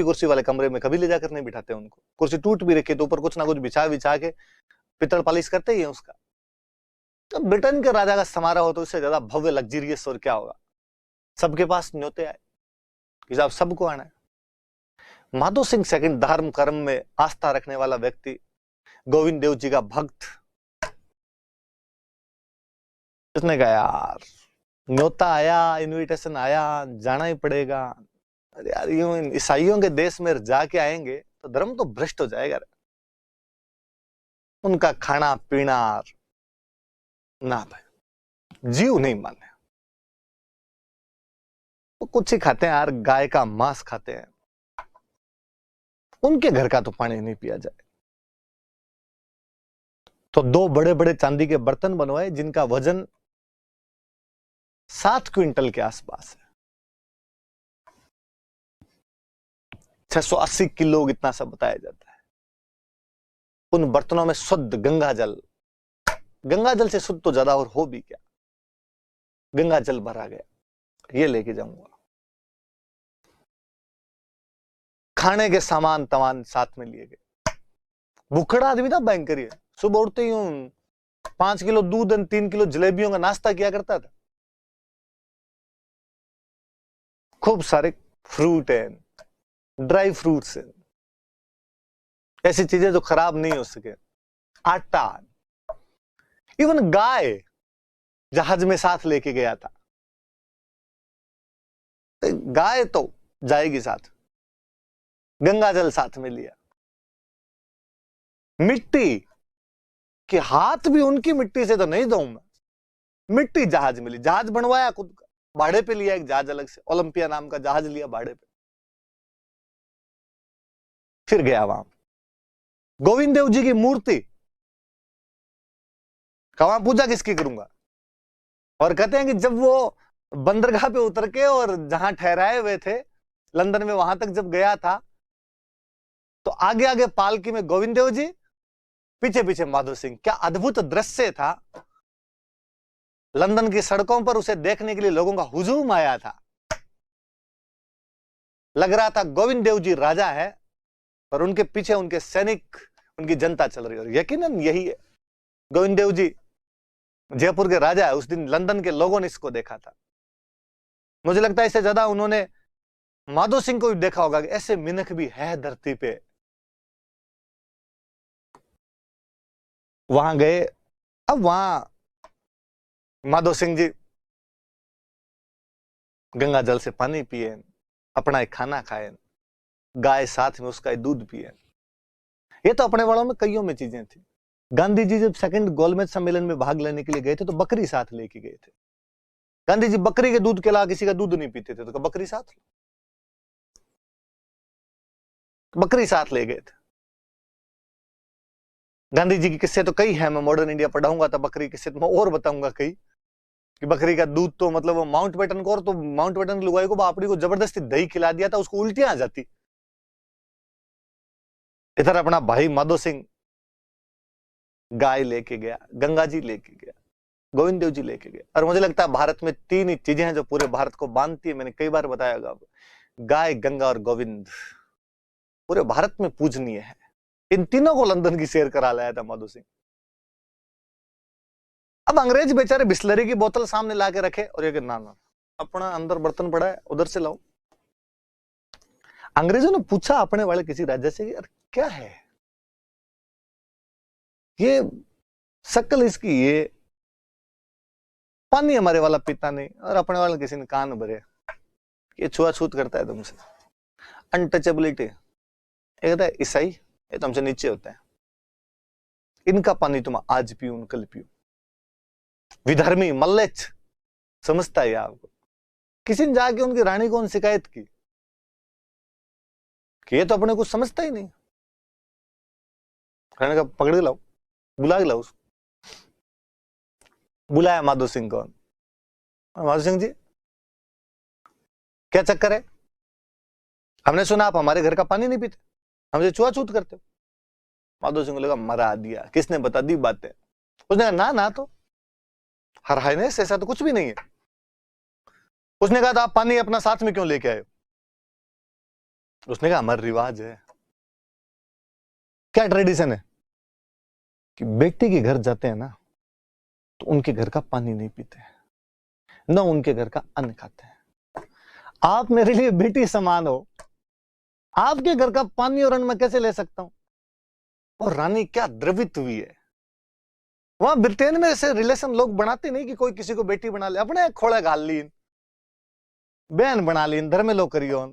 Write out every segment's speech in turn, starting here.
कुर्सी वाले कमरे में कभी ले जाकर नहीं बिठाते उनको। कुर्सी टूट भी रखी तो ऊपर कुछ ना कुछ बिछा के पित्तल पालिश करते ही है उसका। तो ब्रिटेन के राजा का समारोह हो तो उससे ज्यादा भव्य लग्जरियस और क्या होगा। सबके पास न्योते आए कि साहब सबको आना है। माधो सिंह सेकंड धर्म कर्म में आस्था रखने वाला व्यक्ति, गोविंद देव जी का भक्त, उसने कहा यार न्योता आया, इनविटेशन आया, जाना ही पड़ेगा। अरे यार यूं ईसाइयों के देश में जाके आएंगे तो धर्म तो भ्रष्ट हो जाएगा। उनका खाना पीना ना भाई, जीव नहीं माने। तो कुछ ही खाते हैं यार, गाय का मांस खाते हैं, उनके घर का तो पानी नहीं पिया जाए। तो 2 बड़े बड़े चांदी के बर्तन बनवाए जिनका वजन 7 क्विंटल के आसपास है। 680 किलो इतना सा बताया जाता है। उन बर्तनों में शुद्ध गंगा जल से शुद्ध तो ज्यादा और हो भी क्या, गंगा जल भरा गया, ये लेके जाऊंगा। खाने के सामान तमाम साथ में लिए गए। भूखड़ा आदमी था भयंकर है, सुबह उठते ही 5 किलो दूध और 3 किलो जलेबियों का नाश्ता किया करता था। खूब सारे फ्रूट है, ड्राई फ्रूट्स है, ऐसी चीजें जो खराब नहीं हो सके, आटा, इवन गाय जहाज में साथ लेके गया था। गाय तो जाएगी साथ, गंगा जल साथ में लिया। मिट्टी के हाथ भी उनकी मिट्टी से तो नहीं दूं मैं, मिट्टी जहाज में ली, जहाज बनवाया खुद का, भाड़े पे लिया एक जहाज अलग से, ओलंपिया नाम का जहाज लिया भाड़े पे, फिर गया वहां। गोविंद देव जी की मूर्ति, वहां पूजा किसकी करूंगा। और कहते हैं कि जब वो बंदरगाह पे उतर के और जहां ठहराए हुए थे लंदन में, वहां तक जब गया था तो आगे आगे पालकी में गोविंद देव जी, पीछे पीछे माधो सिंह। क्या अद्भुत दृश्य था। लंदन की सड़कों पर उसे देखने के लिए लोगों का हुजूम आया था। लग रहा था गोविंद देव जी राजा है और उनके पीछे उनके सैनिक, उनकी जनता चल रही है। और यकीनन यही है, गोविंद देव जी जयपुर के राजा है। उस दिन लंदन के लोगों ने इसको देखा था। मुझे लगता है इससे ज्यादा उन्होंने माधो सिंह को भी देखा होगा कि ऐसे मिनख भी है धरती पे। वहां गए, अब वहां माधो सिंह जी गंगा जल से पानी पिए, अपना एक खाना खाए, गाय साथ में उसका दूध पिए। ये तो अपने वालों में कईयों में चीजें थी। गांधी जी जब सेकंड गोलमेज सम्मेलन में भाग लेने के लिए गए थे तो बकरी साथ लेके गए थे। गांधी जी बकरी के दूध के अलावा किसी का दूध नहीं पीते थे, तो बकरी साथ ले गए थे। गांधी जी की किस्से तो कई है, मैं मॉडर्न इंडिया पढ़ाऊंगा तो बकरी किस्से तो मैं और बताऊंगा कई, कि बकरी का दूध तो मतलब वो माउंटबेटन को, और तो माउंटबेटन की लुगाई को बापड़ी को जबरदस्ती दही खिला दिया था, उसको उल्टियां आ जाती। इधर अपना भाई माधो सिंह गाय लेके गया, गंगा जी लेके गया, गोविंद देव जी लेके गए। और मुझे लगता है भारत में 3 ही चीजें हैं जो पूरे भारत को बांधती है। मैंने कई बार बताया होगा, गाय, गंगा और गोविंद पूरे भारत में पूजनीय है। इन तीनों को लंदन की सैर करा लाया था माधो सिंह। अब अंग्रेज बेचारे बिस्लरी की बोतल सामने ला के रखे और ये कि ना अपना अंदर बर्तन पड़ा है, उधर से लाओ। अंग्रेजों ने पूछा अपने वाले किसी राज्य से, यार क्या है ये शक्ल इसकी, ये पानी हमारे वाला पीता नहीं, और अपने वाले किसी ने कान भरे, ये छुआछूत करता है तुमसे, अनटचेबिलिटी। एक कहता है ईसाई, ये तुमसे नीचे होता है, इनका पानी तुम आज पियो कल पियो। विधर्मी मल्लेच समझता है आपको। किसी ने जाके उनकी रानी को शिकायत की कि ये तो अपने कुछ समझता ही नहीं। रानी का पकड़ के लाओ, बुला के लाओ उसको। बुलाया माधो सिंह को। माधो सिंह जी क्या चक्कर है, हमने सुना आप हमारे घर का पानी नहीं पीते, हमसे छुआछूत करते हो। माधो सिंह को लगा मरा दिया, किसने बता दी बातें। उसने कहा ना ना, तो हर हाइनेस ऐसा तो कुछ भी नहीं है। उसने कहा था आप पानी अपना साथ में क्यों लेके आए। उसने कहा हमारा रिवाज है। क्या ट्रेडिशन है कि बेटी के घर जाते हैं ना तो उनके घर का पानी नहीं पीते हैं, न उनके घर का अन्न खाते हैं। आप मेरे लिए बेटी समान हो, आपके घर का पानी और अन्न मैं कैसे ले सकता हूं? और रानी क्या द्रवित हुई है। वहां ब्रिटेन में ऐसे रिलेशन लोग बनाते नहीं कि कोई किसी को बेटी बना ले, अपने खोड़ा घाल ली, बहन बना ली, धर्म लो करियो।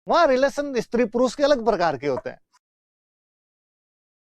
वहां रिलेशन स्त्री पुरुष के अलग प्रकार के होते हैं।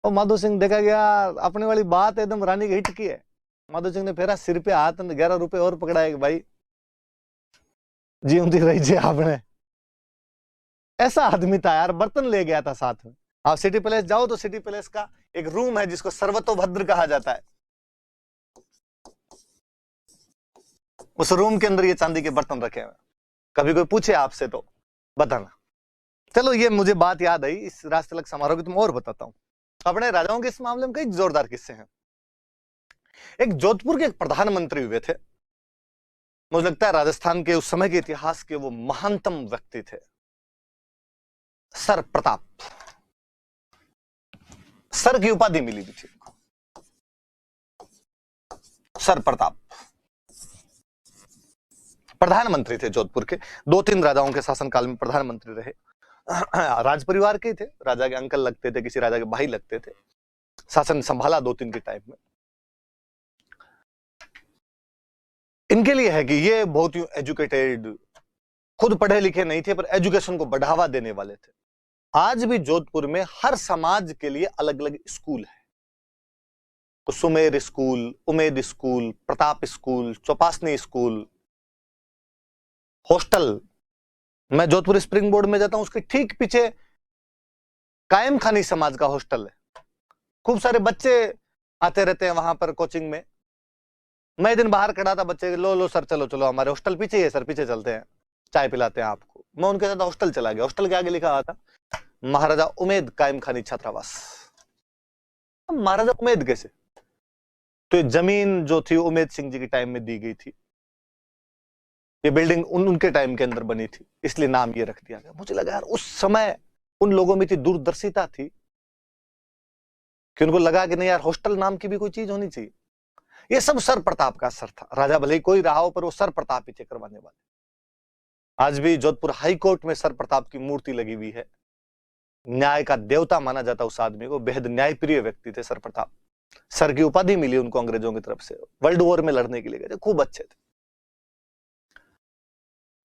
और माधो सिंह देखा गया अपने वाली बात एकदम रानी की हिट की है। माधो सिंह ने फेरा सिर पे हाथ, 11 रुपए और पकड़ाए कि भाई जीवती रही जे आपने। ऐसा आदमी था यार, बर्तन ले गया था साथ में। आप सिटी पैलेस जाओ तो सिटी पैलेस का एक रूम है जिसको सर्वतोभद्र कहा जाता है। उस रूम के अंदर ये चांदी के बर्तन रखे हुए। कभी कोई पूछे आपसे तो बताना। चलो ये मुझे बात याद आई, इस राष्ट्रतिलक समारोह की तुम और बताता हूं। अपने राजाओं के इस मामले में कई जोरदार किस्से हैं। एक जोधपुर के एक प्रधानमंत्री हुए थे, मुझे लगता है राजस्थान के उस समय के इतिहास के वो महानतम व्यक्ति थे, सर प्रताप। सर की उपाधि मिली भी थी, सर प्रताप। प्रधानमंत्री थे जोधपुर के, 2-3 राजाओं के शासनकाल में प्रधानमंत्री रहे। राज परिवार के थे, राजा के अंकल लगते थे, किसी राजा के भाई लगते थे। शासन संभाला 2-3 के टाइम में। इनके लिए है कि ये बहुत ही एजुकेटेड, खुद पढ़े लिखे नहीं थे पर एजुकेशन को बढ़ावा देने वाले थे। आज भी जोधपुर में हर समाज के लिए अलग अलग स्कूल है। तो Sumer school, Umed school, Pratap school, Chaupasni school, hostel. मैं जोधपुर स्प्रिंग बोर्ड में जाता हूं, उसके ठीक पीछे कायम खानी समाज का हॉस्टल है। खूब सारे बच्चे आते रहते हैं वहां पर कोचिंग में। मैं एक दिन बाहर खड़ा था, बच्चे लो सर चलो चलो हमारे हॉस्टल पीछे ही है सर, पीछे चलते हैं, चाय पिलाते हैं आपको। मैं उनके साथ हॉस्टल चला गया। हॉस्टल के आगे लिखा हुआ था महाराजा उमेद कायम खानी छात्रावास। महाराजा उमेद कैसे? तो ये जमीन जो थी उमेद सिंह जी के टाइम में दी गई थी, ये बिल्डिंग उनके टाइम के अंदर बनी थी, इसलिए नाम ये रख दिया गया। मुझे लगा यार उस समय उन लोगों में इतनी दूरदर्शिता थी कि उनको लगा कि नहीं यार हॉस्टल नाम की भी कोई चीज होनी चाहिए। ये सब सर प्रताप का असर था। राजा भले ही कोई रहा हो पर वो सर प्रताप ही थे करवाने वाले। आज भी जोधपुर हाई कोर्ट में सर प्रताप की मूर्ति लगी हुई है। न्याय का देवता माना जाता उस आदमी को, बेहद न्यायप्रिय व्यक्ति थे सर प्रताप। सर की उपाधि मिली उनको अंग्रेजों की तरफ से, वर्ल्ड वॉर में लड़ने के लिए गए थे, खूब अच्छे थे।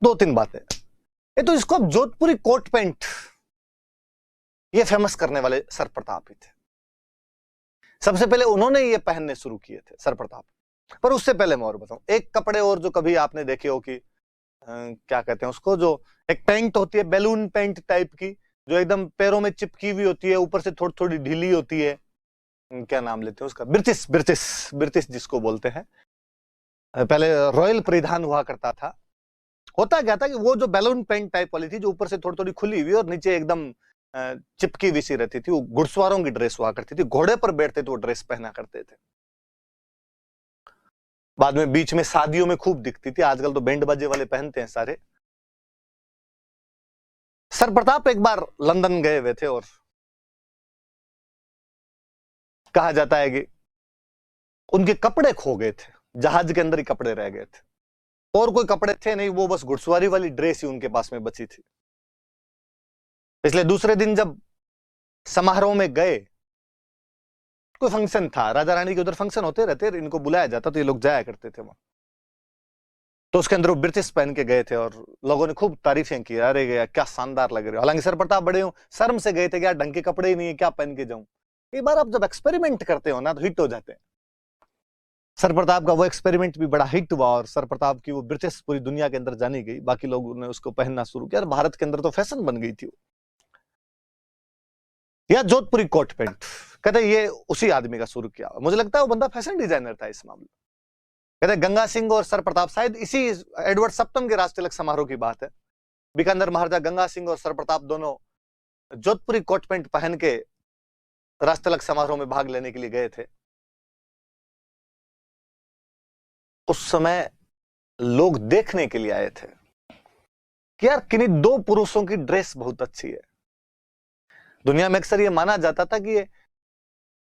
2-3 बातें। ये तो इसको अब जोधपुरी कोट पैंट ये फेमस करने वाले सर प्रताप ही थे। सबसे पहले उन्होंने ये पहनने शुरू किए थे सर प्रताप। पर उससे पहले मैं और बताऊं, एक कपड़े और जो कभी आपने देखे हो कि क्या कहते हैं उसको, जो एक पैंट होती है बैलून पैंट टाइप की, जो एकदम पैरों में चिपकी हुई होती है, ऊपर से थोड़ी थोड़ी ढीली होती है, क्या नाम लेते हैं उसका, ब्रिटिश ब्रिटिश ब्रिटिश जिसको बोलते हैं। पहले रॉयल परिधान हुआ करता था। होता क्या था कि वो जो बैलून पैंट टाइप वाली थी, जो ऊपर से थोड़ी थोड़ी खुली हुई और नीचे एकदम चिपकी हुई सी रहती थी, वो घुड़सवारों की ड्रेस हुआ करती थी। घोड़े पर बैठते थे वो ड्रेस पहना करते थे। बाद में बीच में शादियों में खूब दिखती थी, आजकल तो बैंड बाजे वाले पहनते हैं सारे। सर प्रताप एक बार लंदन गए हुए थे और कहा जाता है कि उनके कपड़े खो गए थे, जहाज के अंदर ही कपड़े रह गए थे और कोई कपड़े थे नहीं, वो बस घुड़सवारी वाली ड्रेस ही उनके पास में बची थी। इसलिए दूसरे दिन जब समारोह में गए, कोई फंक्शन था, राजा रानी के उधर फंक्शन होते रहते, इनको बुलाया जाता तो ये लोग जाया करते थे वहां। तो उसके अंदर वो ब्रिटिश पहन के गए थे और लोगों ने खूब तारीफें की, अरे गया क्या शानदार लग रहे हो। हालांकि सर प्रताप बड़े हो शर्म से गए थे, क्या ढंग के कपड़े ही नहीं है, क्या पहन के जाऊं। एक बार आप जब एक्सपेरिमेंट करते हो ना तो हिट हो जाते हैं। सर प्रताप का वो एक्सपेरिमेंट भी बड़ा हिट हुआ और सर प्रताप की वो ब्रिटिश पूरी दुनिया के अंदर जानी गई। बाकी लोगों ने उसको पहनना शुरू किया, भारत के अंदर तो फैशन बन गई थी। या जोधपुरी कोट पैंट, कहते ये उसी आदमी का शुरू किया। मुझे लगता है वो बंदा फैशन डिजाइनर था इस मामले। कहते गंगा सिंह और सर प्रताप, शायद इसी एडवर्ड सप्तम के राष्ट्रतिलक समारोह की बात है, बीकानेर महाराजा गंगा सिंह और सर प्रताप दोनों जोधपुरी कोट पैंट पहन के राष्ट्रतिलक समारोह में भाग लेने के लिए गए थे। उस समय लोग देखने के लिए आए थे, कि यार किन्हीं दो पुरुषों की ड्रेस बहुत अच्छी है। दुनिया में अक्सर ये माना जाता था कि ये